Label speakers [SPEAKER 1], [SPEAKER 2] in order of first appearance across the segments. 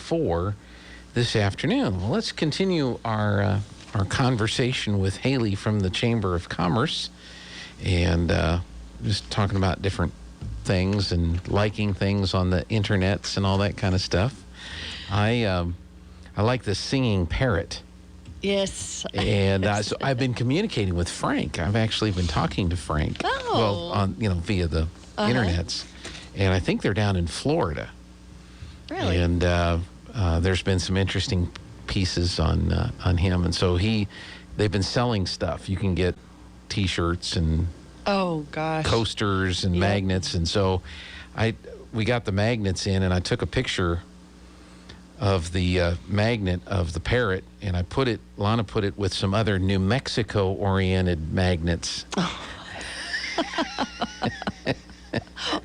[SPEAKER 1] 4 this afternoon. Well, let's continue our conversation with Hayley from the Chamber of Commerce, and just talking about different things and liking things on the internets and all that kind of stuff. I like the singing parrot.
[SPEAKER 2] Yes.
[SPEAKER 1] And so I've been communicating with Frank. I've actually been talking to Frank.
[SPEAKER 2] Oh.
[SPEAKER 1] Well, via the internets. And I think they're down in Florida.
[SPEAKER 2] Really?
[SPEAKER 1] And there's been some interesting pieces on him. And so they've been selling stuff. You can get T-shirts and coasters and magnets. And so we got the magnets in, and I took a picture of the magnet of the parrot, and Lana put it with some other New Mexico-oriented magnets.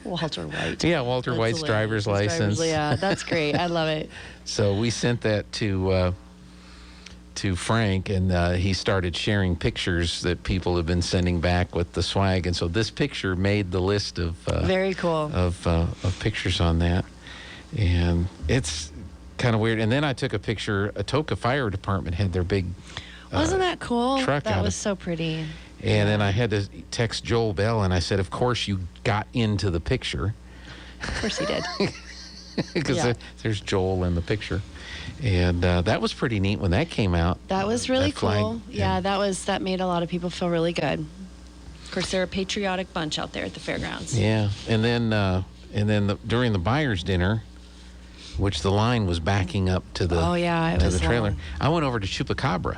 [SPEAKER 2] Walter White.
[SPEAKER 1] Yeah, Walter White's driver's license.
[SPEAKER 2] Yeah, that's great. I love it.
[SPEAKER 1] So we sent that to Frank, and he started sharing pictures that people have been sending back with the swag. And so this picture made the list of
[SPEAKER 2] very cool
[SPEAKER 1] of pictures on that, and it's kind of weird. And then I took a picture. Atoka Fire Department had their big
[SPEAKER 2] wasn't that cool?
[SPEAKER 1] Truck
[SPEAKER 2] that was so pretty.
[SPEAKER 1] And then I had to text Joel Bell, and I said, of course you got into the picture.
[SPEAKER 2] Of course he did.
[SPEAKER 1] Because there's Joel in the picture. And that was pretty neat when that came out.
[SPEAKER 2] That was really cool.
[SPEAKER 1] Flag.
[SPEAKER 2] Yeah, that made a lot of people feel really good. Of course, they're a patriotic bunch out there at the fairgrounds.
[SPEAKER 1] Yeah. And then during the buyer's dinner, which the line was backing up to the, the trailer,
[SPEAKER 2] long.
[SPEAKER 1] I went over to Chupacabra.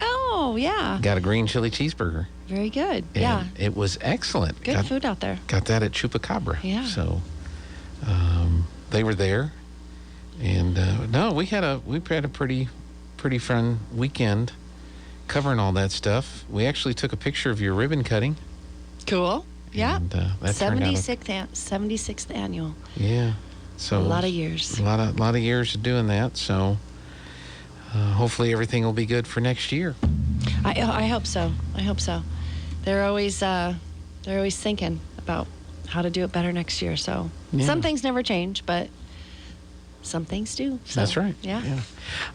[SPEAKER 2] Oh, yeah.
[SPEAKER 1] Got a green chili cheeseburger.
[SPEAKER 2] Very good.
[SPEAKER 1] And
[SPEAKER 2] yeah.
[SPEAKER 1] it was excellent.
[SPEAKER 2] Good food out there.
[SPEAKER 1] Got that at Chupacabra.
[SPEAKER 2] Yeah.
[SPEAKER 1] So they were there. And we had a pretty fun weekend covering all that stuff. We actually took a picture of your ribbon cutting.
[SPEAKER 2] Cool. Yeah.
[SPEAKER 1] And that
[SPEAKER 2] 76th annual.
[SPEAKER 1] Yeah. So
[SPEAKER 2] a lot of years.
[SPEAKER 1] A lot of years of doing that. So hopefully everything will be good for next year.
[SPEAKER 2] I hope so. They're always thinking about how to do it better next year. So some things never change, but some things do. So,
[SPEAKER 1] that's right.
[SPEAKER 2] Yeah.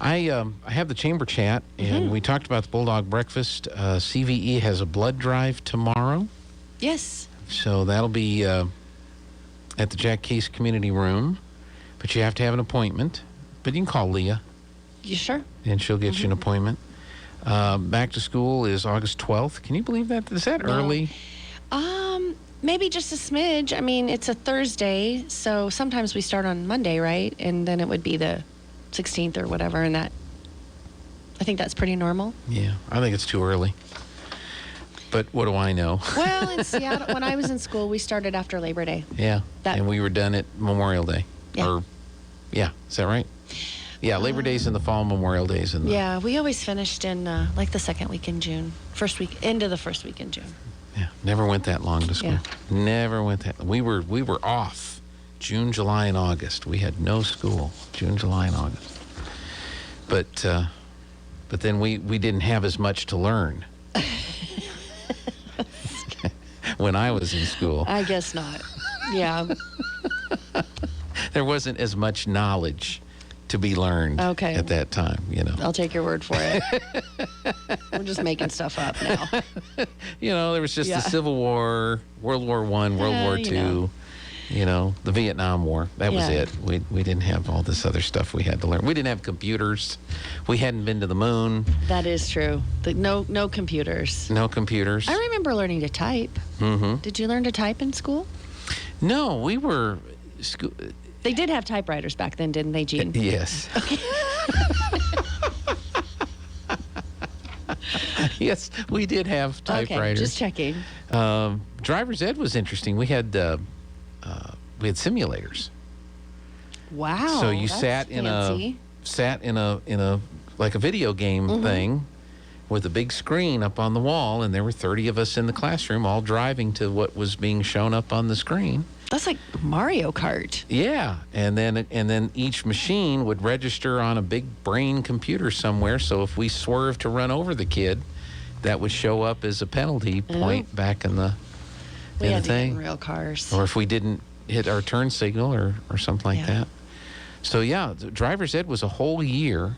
[SPEAKER 1] I have the chamber chat, and we talked about the Bulldog Breakfast. CVE has a blood drive tomorrow.
[SPEAKER 2] Yes.
[SPEAKER 1] So that'll be at the Jack Case Community Room, but you have to have an appointment. But you can call Leah.
[SPEAKER 2] You sure?
[SPEAKER 1] And she'll get you an appointment. Back to school is August 12th. Can you believe that? Is that early?
[SPEAKER 2] Maybe just a smidge. I mean, it's a Thursday, so sometimes we start on Monday, right? And then it would be the 16th or whatever, and I think that's pretty normal.
[SPEAKER 1] Yeah, I think it's too early. But what do I know?
[SPEAKER 2] Well, in Seattle, when I was in school, we started after Labor Day.
[SPEAKER 1] Yeah, and we were done at Memorial Day.
[SPEAKER 2] Yeah.
[SPEAKER 1] Is that right? Yeah, Labor Day's in the fall, Memorial Day's in the...
[SPEAKER 2] Yeah, we always finished in like the second week in June. Into the first week in June.
[SPEAKER 1] Yeah, never went that long to school.
[SPEAKER 2] Yeah.
[SPEAKER 1] Never went that. We were off June, July, and August. We had no school June, July, and August. But then we didn't have as much to learn when I was in school.
[SPEAKER 2] I guess not. Yeah.
[SPEAKER 1] There wasn't as much knowledge to be learned at that time,
[SPEAKER 2] I'll take your word for it. We're just making stuff up now.
[SPEAKER 1] There was just the Civil War, World War I, World War II, the Vietnam War. That was it. We didn't have all this other stuff we had to learn. We didn't have computers. We hadn't been to the moon.
[SPEAKER 2] That is true. No computers.
[SPEAKER 1] No computers.
[SPEAKER 2] I remember learning to type.
[SPEAKER 1] Mm-hmm.
[SPEAKER 2] Did you learn to type in school?
[SPEAKER 1] No, we were...
[SPEAKER 2] They did have typewriters back then, didn't they, Gene?
[SPEAKER 1] Yes.
[SPEAKER 2] Okay.
[SPEAKER 1] Yes, we did have typewriters.
[SPEAKER 2] Okay, just checking.
[SPEAKER 1] Driver's ed was interesting. We had simulators.
[SPEAKER 2] Wow.
[SPEAKER 1] So you sat in a like a video game thing with a big screen up on the wall, and there were 30 of us in the classroom all driving to what was being shown up on the screen.
[SPEAKER 2] That's like Mario Kart.
[SPEAKER 1] Yeah, and then each machine would register on a big brain computer somewhere, so if we swerved to run over the kid, that would show up as a penalty point back in the
[SPEAKER 2] We had
[SPEAKER 1] thing.
[SPEAKER 2] to get in real cars.
[SPEAKER 1] Or if we didn't hit our turn signal or something like that. So, yeah, the driver's ed was a whole year.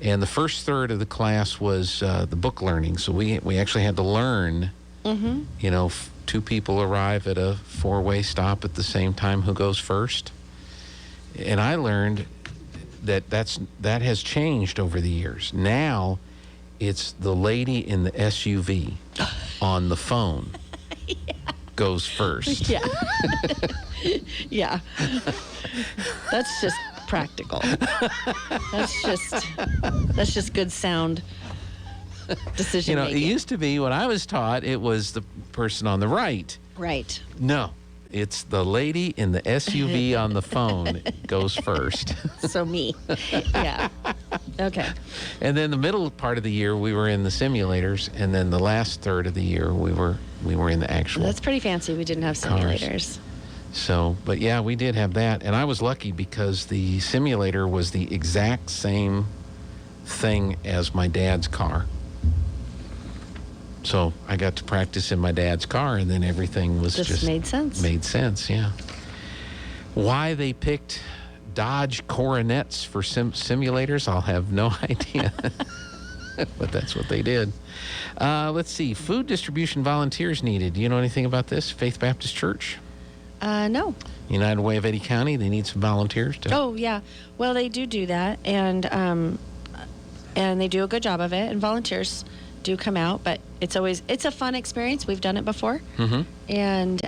[SPEAKER 1] And the first third of the class was the book learning. So we actually had to learn, two people arrive at a four-way stop at the same time, who goes first. And I learned that has changed over the years. Now it's the lady in the SUV on the phone goes first.
[SPEAKER 2] Yeah. Yeah. That's just practical. That's just good sound decision making.
[SPEAKER 1] It used to be, when I was taught, it was the person on the right.
[SPEAKER 2] Right.
[SPEAKER 1] No, it's the lady in the SUV on the phone goes first.
[SPEAKER 2] So me. Yeah. Okay.
[SPEAKER 1] And then the middle part of the year we were in the simulators, and then the last third of the year we were in the actual.
[SPEAKER 2] That's pretty fancy. We didn't have simulators.
[SPEAKER 1] Cars. So, but yeah, we did have that. And I was lucky because the simulator was the exact same thing as my dad's car. So I got to practice in my dad's car, and then everything was just
[SPEAKER 2] made sense.
[SPEAKER 1] Made sense, yeah. Why they picked Dodge Coronets for simulators, I'll have no idea. But that's what they did. Let's see. Food distribution volunteers needed. Do you know anything about this? Faith Baptist Church?
[SPEAKER 2] No.
[SPEAKER 1] United Way of Eddy County, they need some volunteers to.
[SPEAKER 2] Oh, yeah. Well, they do that, and they do a good job of it, and volunteers do come out, but it's a fun experience. We've done it before, and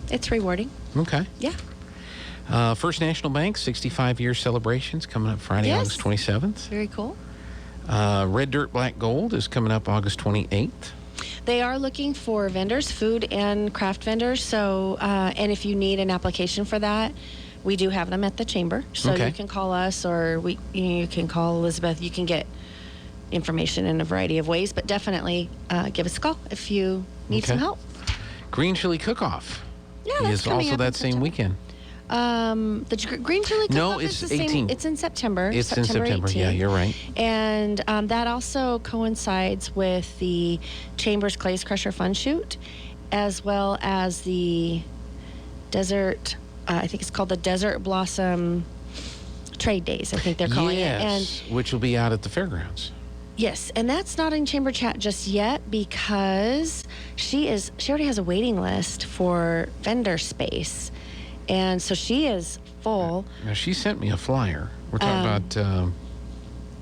[SPEAKER 2] it's rewarding.
[SPEAKER 1] Okay.
[SPEAKER 2] Yeah.
[SPEAKER 1] First National Bank 65-year celebrations coming up Friday,
[SPEAKER 2] Yes.
[SPEAKER 1] August 27th.
[SPEAKER 2] Very cool.
[SPEAKER 1] Red Dirt Black Gold is coming up August 28th.
[SPEAKER 2] They are looking for vendors, food and craft vendors. So, and if you need an application for that, we do have them at the chamber. So
[SPEAKER 1] Okay.
[SPEAKER 2] you can call us, or you can call Elizabeth. You can get information in a variety of ways, but definitely give us a call if you need some help.
[SPEAKER 1] Green Chili Cook-Off
[SPEAKER 2] Yeah, that's
[SPEAKER 1] is
[SPEAKER 2] coming
[SPEAKER 1] also
[SPEAKER 2] up in
[SPEAKER 1] that same
[SPEAKER 2] September.
[SPEAKER 1] weekend.
[SPEAKER 2] The Green Chili Cook-Off
[SPEAKER 1] No,
[SPEAKER 2] is
[SPEAKER 1] it's
[SPEAKER 2] the
[SPEAKER 1] 18.
[SPEAKER 2] same. It's in September.
[SPEAKER 1] It's in September.
[SPEAKER 2] 18th.
[SPEAKER 1] Yeah, you're right.
[SPEAKER 2] And that also coincides with the Chamber's Clays Crusher Fun Shoot, as well as the Desert, I think it's called the Desert Blossom Trade Days, I think they're calling it. And
[SPEAKER 1] which will be out at the fairgrounds.
[SPEAKER 2] yes, and that's not in Chamber Chat just yet because she already has a waiting list for vendor space. And so she is full.
[SPEAKER 1] Now, she sent me a flyer. We're talking about.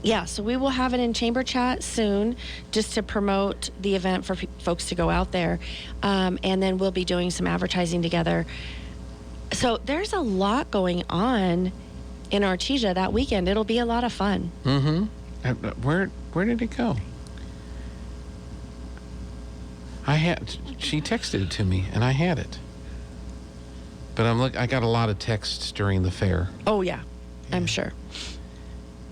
[SPEAKER 2] Yeah, so we will have it in Chamber Chat soon just to promote the event for folks to go out there. And then we'll be doing some advertising together. So there's a lot going on in Artesia that weekend. It'll be a lot of fun.
[SPEAKER 1] Mm-hmm. Where did it go? She texted it to me, and I had it. But I got a lot of texts during the fair.
[SPEAKER 2] Oh, yeah, I'm sure.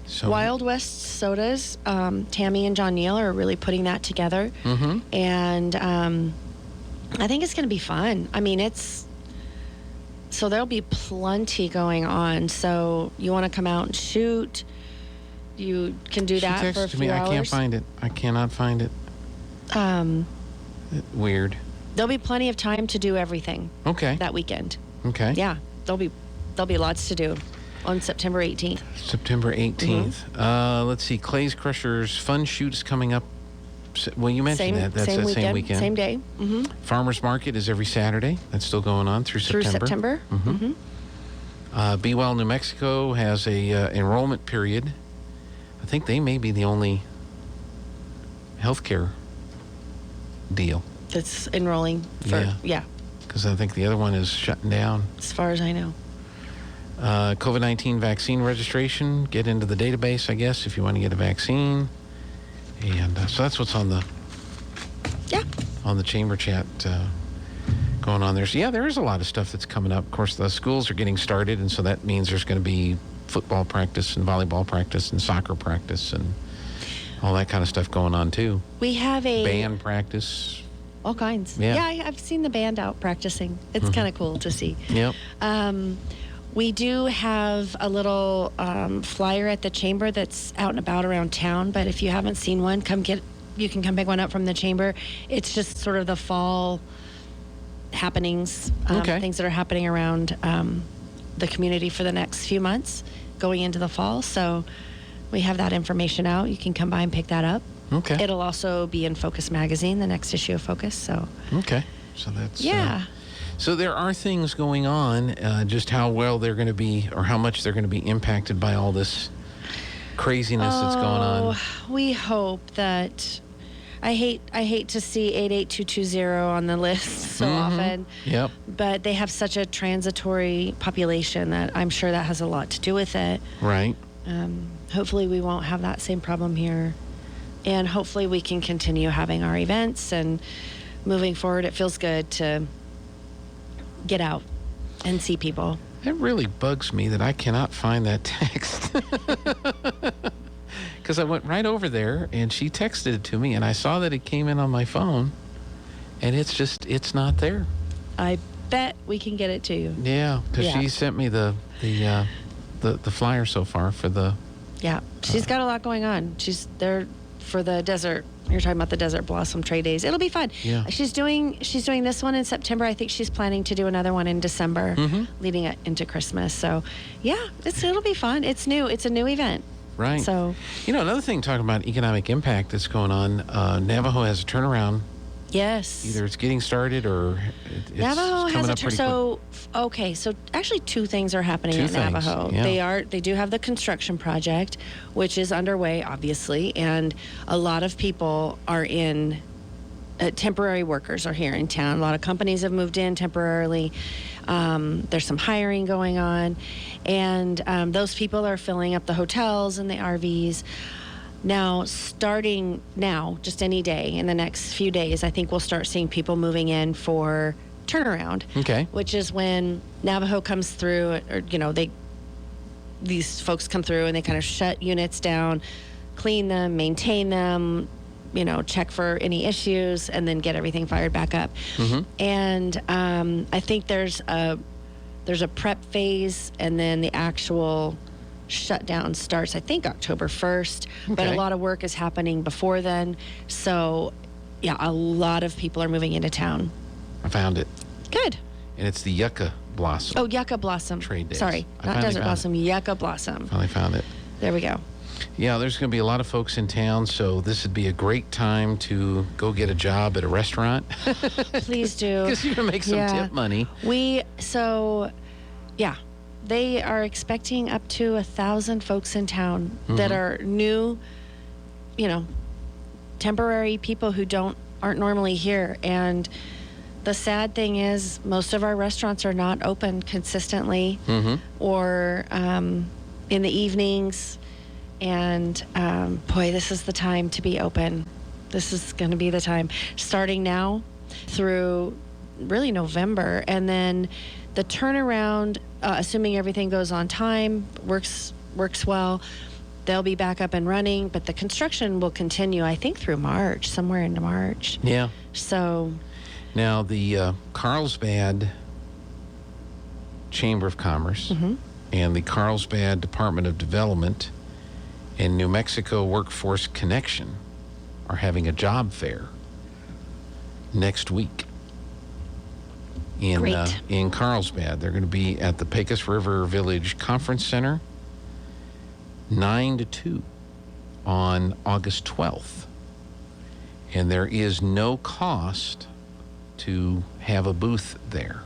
[SPEAKER 1] So
[SPEAKER 2] Wild West Sodas, Tammy and John Neal are really putting that together.
[SPEAKER 1] Mm-hmm.
[SPEAKER 2] And I think it's going to be fun. I mean, so there'll be plenty going on. So you want to come out and shoot, you can do that for a
[SPEAKER 1] She texted
[SPEAKER 2] few
[SPEAKER 1] me.
[SPEAKER 2] hours.
[SPEAKER 1] I can't find it. I cannot find it. Weird.
[SPEAKER 2] There'll be plenty of time to do everything
[SPEAKER 1] Okay.
[SPEAKER 2] that weekend.
[SPEAKER 1] Okay.
[SPEAKER 2] Yeah, there'll be lots to do on September 18th.
[SPEAKER 1] September 18th. Let's see. Clay's Crushers Fun Shoots coming up. Well, you mentioned that. That's that same weekend.
[SPEAKER 2] Same day. Mm-hmm.
[SPEAKER 1] Farmers Market is every Saturday. That's still going on through September. Be Well, New Mexico has a enrollment period. I think they may be the only healthcare deal.
[SPEAKER 2] That's enrolling for, yeah,
[SPEAKER 1] because I think the other one is shutting down.
[SPEAKER 2] as far as I know.
[SPEAKER 1] COVID-19 vaccine registration. Get into the database, I guess, if you want to get a vaccine. And so that's what's on the chamber chat going on there. So, yeah, there is a lot of stuff that's coming up. Of course, the schools are getting started, and so that means there's going to be football practice and volleyball practice and soccer practice and all that kind of stuff going on, too.
[SPEAKER 2] We have a
[SPEAKER 1] band practice.
[SPEAKER 2] all kinds.
[SPEAKER 1] Yeah.
[SPEAKER 2] I've seen the band out practicing. It's kind of cool to see.
[SPEAKER 1] Yep.
[SPEAKER 2] We do have a little flyer at the chamber that's out and about around town, but if you haven't seen one, you can come pick one up from the chamber. It's just sort of the fall happenings, things that are happening around the community for the next few months going into the fall. So we have that information out. You can come by and pick that up.
[SPEAKER 1] Okay.
[SPEAKER 2] It'll also be in Focus Magazine, the next issue of Focus. So
[SPEAKER 1] okay. So that's
[SPEAKER 2] yeah.
[SPEAKER 1] So there are things going on. Just how well they're going to be, or how much they're going to be impacted by all this craziness that's going on.
[SPEAKER 2] We hope that. I hate to see 88220 on the list so often.
[SPEAKER 1] Yep.
[SPEAKER 2] But they have such a transitory population that I'm sure that has a lot to do with it.
[SPEAKER 1] Right.
[SPEAKER 2] Hopefully we won't have that same problem here. And hopefully we can continue having our events, and moving forward, it feels good to get out and see people.
[SPEAKER 1] It really bugs me that I cannot find that text. Because I went right over there and she texted it to me, and I saw that it came in on my phone, and it's not there.
[SPEAKER 2] I bet we can get it to you.
[SPEAKER 1] Yeah, because she sent me the flyer so far for the.
[SPEAKER 2] Yeah, she's got a lot going on. She's there for the desert. You're talking about the Desert Blossom Trade Days. It'll be fun.
[SPEAKER 1] Yeah.
[SPEAKER 2] She's doing this one in September. I think she's planning to do another one in December, leading it into Christmas. So, yeah, it'll be fun. It's new. It's a new event.
[SPEAKER 1] Right.
[SPEAKER 2] So,
[SPEAKER 1] another thing talking about economic impact that's going on, Navajo has a turnaround.
[SPEAKER 2] Yes.
[SPEAKER 1] Either it's getting started or it's
[SPEAKER 2] Navajo
[SPEAKER 1] coming
[SPEAKER 2] has
[SPEAKER 1] up pretty quick.
[SPEAKER 2] So actually two things are happening
[SPEAKER 1] Two
[SPEAKER 2] at
[SPEAKER 1] things,
[SPEAKER 2] Navajo.
[SPEAKER 1] yeah.
[SPEAKER 2] They do have the construction project, which is underway, obviously, and a lot of people are in. Temporary workers are here in town. A lot of companies have moved in temporarily. There's some hiring going on, and those people are filling up the hotels and the RVs. Now, starting now, just any day in the next few days, I think we'll start seeing people moving in for turnaround.
[SPEAKER 1] Okay.
[SPEAKER 2] Which is when Navajo comes through, or these folks come through and they kind of shut units down, clean them, maintain them, check for any issues, and then get everything fired back up. And I think there's a prep phase, and then the actual shutdown starts, I think, October 1st.
[SPEAKER 1] Okay.
[SPEAKER 2] But a lot of work is happening before then. So, yeah, a lot of people are moving into town.
[SPEAKER 1] I found it.
[SPEAKER 2] Good.
[SPEAKER 1] And it's the Yucca Blossom.
[SPEAKER 2] Oh, Yucca Blossom.
[SPEAKER 1] Trade Days.
[SPEAKER 2] Sorry, not Desert Blossom, Yucca Blossom.
[SPEAKER 1] Finally found it.
[SPEAKER 2] There we go.
[SPEAKER 1] Yeah, there's going to be a lot of folks in town, so this would be a great time to go get a job at a restaurant.
[SPEAKER 2] Please do.
[SPEAKER 1] Because you're going to make some tip money.
[SPEAKER 2] They are expecting up to 1,000 folks in town that are new, temporary people who aren't normally here. And the sad thing is, most of our restaurants are not open consistently or in the evenings. And this is the time to be open. This is going to be the time, starting now through really November. And then the turnaround, assuming everything goes on time, works well, they'll be back up and running. But the construction will continue, I think, through March, somewhere into March.
[SPEAKER 1] Yeah.
[SPEAKER 2] So
[SPEAKER 1] now the Carlsbad Chamber of Commerce and the Carlsbad Department of Development and New Mexico Workforce Connection are having a job fair next week in Carlsbad. They're going to be at the Pecos River Village Conference Center 9 to 2 on August 12th. And there is no cost to have a booth there.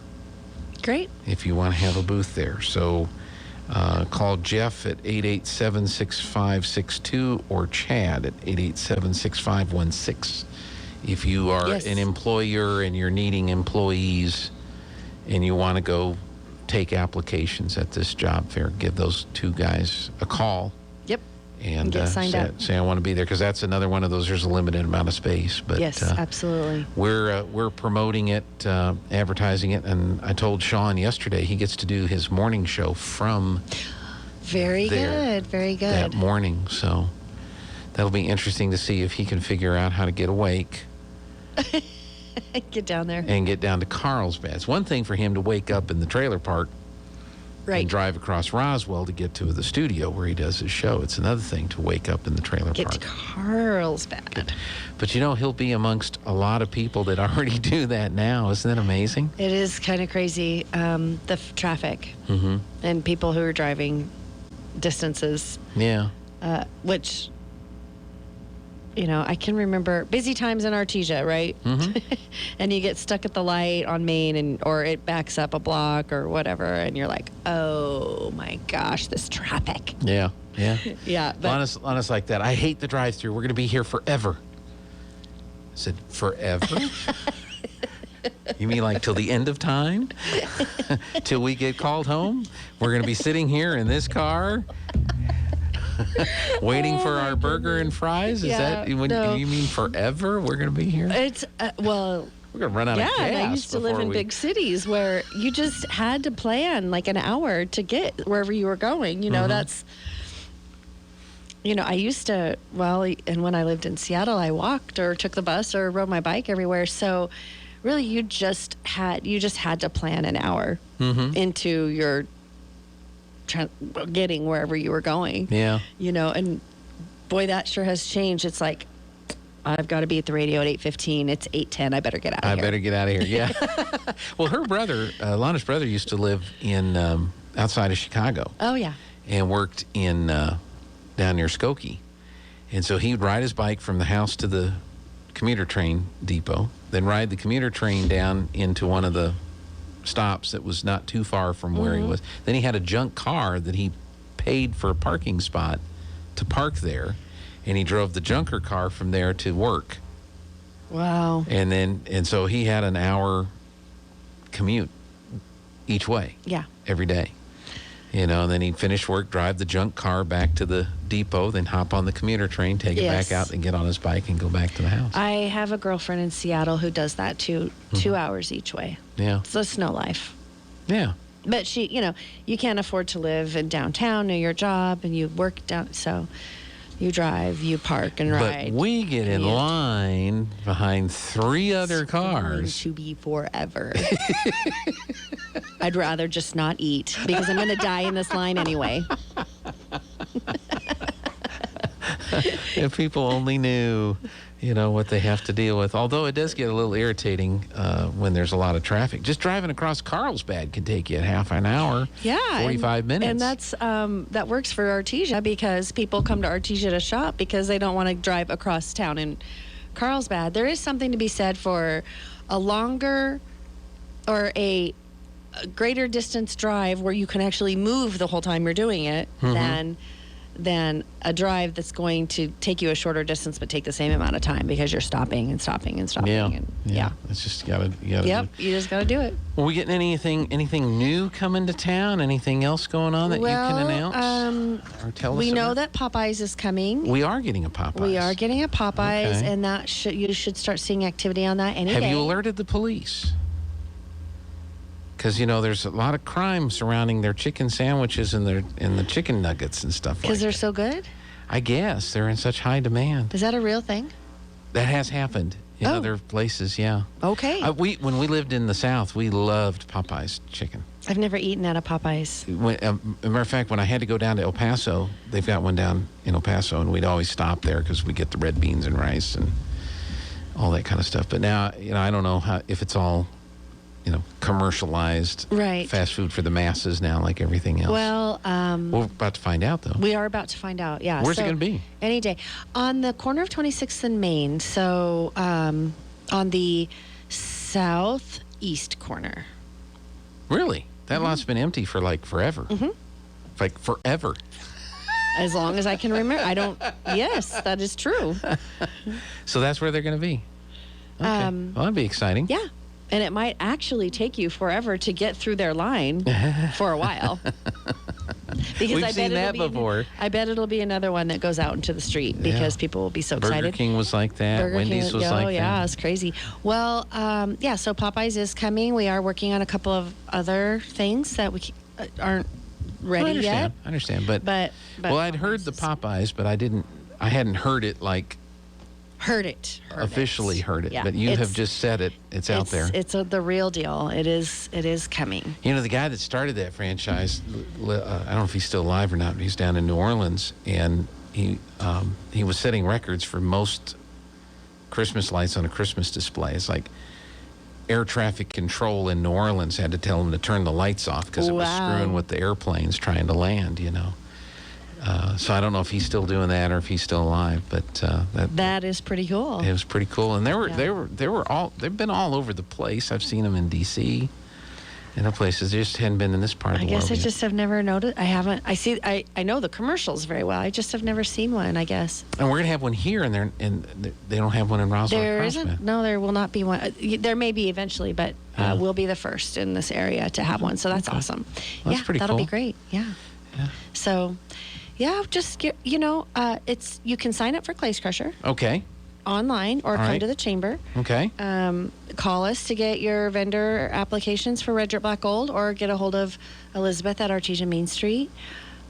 [SPEAKER 2] Great.
[SPEAKER 1] If you want to have a booth there. So call Jeff at 887-6562 or Chad at 887-6516. If you are an employer and you're needing employees and you want to go take applications at this job fair, give those two guys a call.
[SPEAKER 2] Yep.
[SPEAKER 1] And
[SPEAKER 2] get signed up.
[SPEAKER 1] Say I want to be there, because that's another one of those. There's a limited amount of space, but
[SPEAKER 2] yes, absolutely.
[SPEAKER 1] We're promoting it, advertising it, and I told Sean yesterday he gets to do his morning show from
[SPEAKER 2] very good
[SPEAKER 1] that morning. So that'll be interesting to see if he can figure out how to get awake.
[SPEAKER 2] Get down there
[SPEAKER 1] and get down to Carlsbad. It's one thing for him to wake up in the trailer park and drive across Roswell to get to the studio where he does his show. It's another thing to wake up in the trailer
[SPEAKER 2] Get
[SPEAKER 1] park.
[SPEAKER 2] to Carlsbad.
[SPEAKER 1] But he'll be amongst a lot of people that already do that now. Isn't that amazing?
[SPEAKER 2] It is kind of crazy, the traffic and people who are driving distances.
[SPEAKER 1] Yeah.
[SPEAKER 2] Which, I can remember busy times in Artesia, right? And you get stuck at the light on Main or it backs up a block or whatever. And you're like, oh my gosh, this traffic.
[SPEAKER 1] Yeah. Yeah.
[SPEAKER 2] Yeah. But
[SPEAKER 1] honest like that. I hate the drive-thru. We're going to be here forever. I said, forever? You mean like till the end of time? Till we get called home? We're going to be sitting here in this car waiting for our burger and fries? Is that when you mean forever? We're going to be here?
[SPEAKER 2] It's, well...
[SPEAKER 1] We're going to run out of gas.
[SPEAKER 2] Yeah, I used to live in big cities where you just had to plan like an hour to get wherever you were going. That's... I used to, and when I lived in Seattle, I walked or took the bus or rode my bike everywhere. So really you just had to plan an hour into your getting wherever you were going.
[SPEAKER 1] Yeah.
[SPEAKER 2] And boy, that sure has changed. It's like, I've got to be at the radio at 8:15. It's 8:10. I better get out of here.
[SPEAKER 1] I better get out of here. Yeah. Well, her brother, Lana's brother, used to live in outside of Chicago.
[SPEAKER 2] Oh, yeah.
[SPEAKER 1] And worked in... down near Skokie. And so he would ride his bike from the house to the commuter train depot, then ride the commuter train down into one of the stops that was not too far from where he was. Then he had a junk car that he paid for a parking spot to park there, and he drove the junker car from there to work.
[SPEAKER 2] Wow.
[SPEAKER 1] And so he had an hour commute each way.
[SPEAKER 2] Yeah.
[SPEAKER 1] Every day. And then he'd finish work, drive the junk car back to the depot, then hop on the commuter train, take it back out, and get on his bike and go back to the house.
[SPEAKER 2] I have a girlfriend in Seattle who does that too, 2 hours each way.
[SPEAKER 1] Yeah.
[SPEAKER 2] It's a snow life.
[SPEAKER 1] Yeah.
[SPEAKER 2] But she, you can't afford to live in downtown near your job, and you work down, so you drive, you park, and ride.
[SPEAKER 1] But we get in line behind 3 other cars.
[SPEAKER 2] It's going to be forever. I'd rather just not eat because I'm going to die in this line anyway.
[SPEAKER 1] If people only knew, what they have to deal with. Although it does get a little irritating when there's a lot of traffic. Just driving across Carlsbad can take you half an hour, 45 minutes.
[SPEAKER 2] And that's that works for Artesia because people come to Artesia to shop because they don't want to drive across town in Carlsbad. There is something to be said for a longer or a greater distance drive where you can actually move the whole time you're doing it than a drive that's going to take you a shorter distance but take the same amount of time because you're stopping and stopping and stopping.
[SPEAKER 1] Yeah. It's just you gotta
[SPEAKER 2] you just gotta do it.
[SPEAKER 1] Are we getting anything new coming to town? Anything else going on that you can announce or tell us?
[SPEAKER 2] We know that Popeyes is coming.
[SPEAKER 1] We are getting a Popeyes.
[SPEAKER 2] We are getting a Popeyes, and that you should start seeing activity on that any day.
[SPEAKER 1] Have you alerted the police? Because, there's a lot of crime surrounding their chicken sandwiches and the chicken nuggets and stuff like that.
[SPEAKER 2] Because they're so good?
[SPEAKER 1] I guess. They're in such high demand.
[SPEAKER 2] Is that a real thing?
[SPEAKER 1] That has happened in other places, yeah.
[SPEAKER 2] Okay.
[SPEAKER 1] When we lived in the South, we loved Popeye's chicken.
[SPEAKER 2] I've never eaten at a Popeyes.
[SPEAKER 1] As a matter of fact, when I had to go down to El Paso, they've got one down in El Paso, and we'd always stop there because we get the red beans and rice and all that kind of stuff. But now, I don't know if it's all... commercialized fast food for the masses now, like everything else.
[SPEAKER 2] Well,
[SPEAKER 1] we're about to find out, though.
[SPEAKER 2] We are about to find out, yeah.
[SPEAKER 1] Where's it going to be?
[SPEAKER 2] Any day. On the corner of 26th and Main, so on the southeast corner.
[SPEAKER 1] Really? That lot's been empty for, forever. Like, forever.
[SPEAKER 2] As long as I can remember. Yes, that is true.
[SPEAKER 1] So that's where they're going to be? Okay. Well, that'd be exciting.
[SPEAKER 2] Yeah. And it might actually take you forever to get through their line for a while. Because
[SPEAKER 1] We've seen that before.
[SPEAKER 2] I bet it'll be another one that goes out into the street because people will be so excited.
[SPEAKER 1] Burger King was like that. Wendy's was like that.
[SPEAKER 2] Yeah, it's crazy. Well, so Popeyes is coming. We are working on a couple of other things that we aren't ready yet.
[SPEAKER 1] I understand. But
[SPEAKER 2] well,
[SPEAKER 1] I'd heard the Popeyes, but I hadn't heard it
[SPEAKER 2] Heard it.
[SPEAKER 1] Officially heard it.
[SPEAKER 2] Yeah,
[SPEAKER 1] But you have just said it. It's out there.
[SPEAKER 2] It's the real deal. It is coming.
[SPEAKER 1] You know, the guy that started that franchise, I don't know if he's still alive or not, but he's down in New Orleans, and he was setting records for most Christmas lights on a Christmas display. It's like air traffic control in New Orleans had to tell him to turn the lights off because it was screwing with the airplanes trying to land, you know. So I don't know if he's still doing that or if he's still alive, but
[SPEAKER 2] that is pretty cool.
[SPEAKER 1] It was pretty cool, and they've been all over the place. I've seen them in D.C. and other places. They just hadn't been in this part of the world.
[SPEAKER 2] I guess I
[SPEAKER 1] yet.
[SPEAKER 2] just have never noticed. I know the commercials very well. I just have never seen one, I guess.
[SPEAKER 1] And we're gonna have one here, and they don't have one in Roswell.
[SPEAKER 2] There
[SPEAKER 1] or
[SPEAKER 2] isn't.
[SPEAKER 1] Carlsbad.
[SPEAKER 2] No, there will not be one. There may be eventually, but we'll be the first in this area to have one. So that's awesome.
[SPEAKER 1] Well, that's pretty
[SPEAKER 2] that'll
[SPEAKER 1] cool.
[SPEAKER 2] be great. Yeah. So, just it's you can sign up for Clay's Crusher
[SPEAKER 1] Okay.
[SPEAKER 2] online or come to the chamber.
[SPEAKER 1] Okay.
[SPEAKER 2] Call us to get your vendor applications for Red Dirt Black Gold, or get a hold of Elizabeth at Artesia Main Street.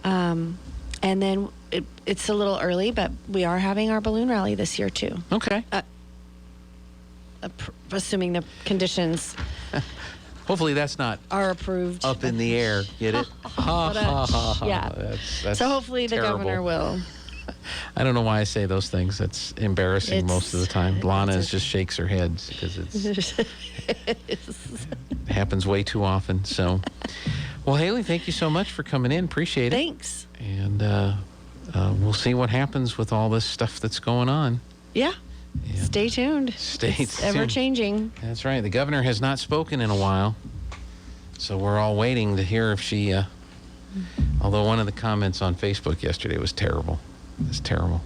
[SPEAKER 2] And then it's a little early, but we are having our balloon rally this year too.
[SPEAKER 1] Okay.
[SPEAKER 2] Assuming the conditions
[SPEAKER 1] Hopefully that's not
[SPEAKER 2] are approved.
[SPEAKER 1] up in the air. Get it?
[SPEAKER 2] Yeah.
[SPEAKER 1] That's
[SPEAKER 2] So hopefully the
[SPEAKER 1] terrible.
[SPEAKER 2] governor will.
[SPEAKER 1] I don't know why I say those things. That's embarrassing most of the time. Lana
[SPEAKER 2] it's
[SPEAKER 1] just shakes her head because it happens way too often. So, well, Hayley, thank you so much for coming in. Appreciate it.
[SPEAKER 2] Thanks.
[SPEAKER 1] And we'll see what happens with all this stuff that's going on.
[SPEAKER 2] Yeah. Stay tuned.
[SPEAKER 1] It's
[SPEAKER 2] ever changing.
[SPEAKER 1] That's right. The governor has not spoken in a while, so we're all waiting to hear if she. Although one of the comments on Facebook yesterday was terrible. It's terrible.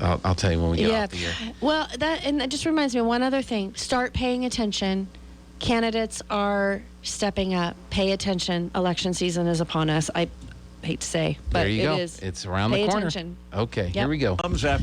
[SPEAKER 1] I'll tell you when we get off the air.
[SPEAKER 2] Well, that just reminds me of one other thing. Start paying attention. Candidates are stepping up. Pay attention. Election season is upon us. I hate to say, but
[SPEAKER 1] There you
[SPEAKER 2] it
[SPEAKER 1] go.
[SPEAKER 2] is.
[SPEAKER 1] It's around the corner.
[SPEAKER 2] Pay attention.
[SPEAKER 1] Okay,
[SPEAKER 2] Yep.
[SPEAKER 1] here we go.